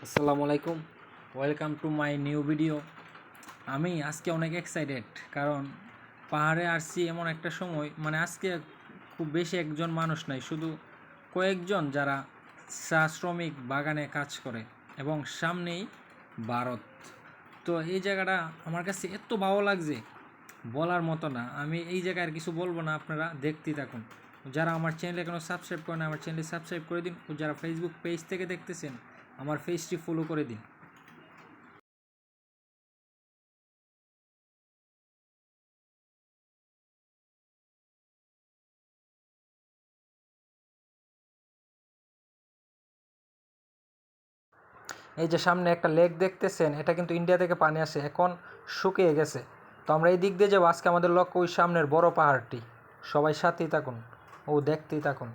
আসসালামু আলাইকুম, welcome to my new video. আমি আজকে অনেক এক্সাইটেড, কারণ পাহাড়ে আসছি এমন একটা সময়, মানে আজকে খুব বেশি একজন মানুষ নাই, শুধু কয়েকজন যারা চা শ্রমিক বাগানে কাজ করে, এবং সামনেই ভারত। তো এই জায়গাটা আমার কাছে এত ভালো লাগছে, বলার মতো না। আমি এই জায়গায় আর কিছু বলবো না, আপনারা দেখতেই থাকুন। যারা আমার চ্যানেলে এখনও সাবস্ক্রাইব করেন, আমার চ্যানেলে সাবস্ক্রাইব করে দিন। ও যারা ফেসবুক পেজ থেকে দেখতেছেন, আমার পেজটি ফলো করে দিন। এই যে সামনে একটা লেক দেখতেছেন, এটা কিন্তু ইন্ডিয়া থেকে পানি আসে, এখন শুকিয়ে গেছে। তো আমরা এই দিক দিয়ে যাবো। আজকে আমাদের লক্ষ্য ওই সামনের বড় পাহাড়টি। সবাই সাথেই থাকুন ও দেখতেই থাকুন।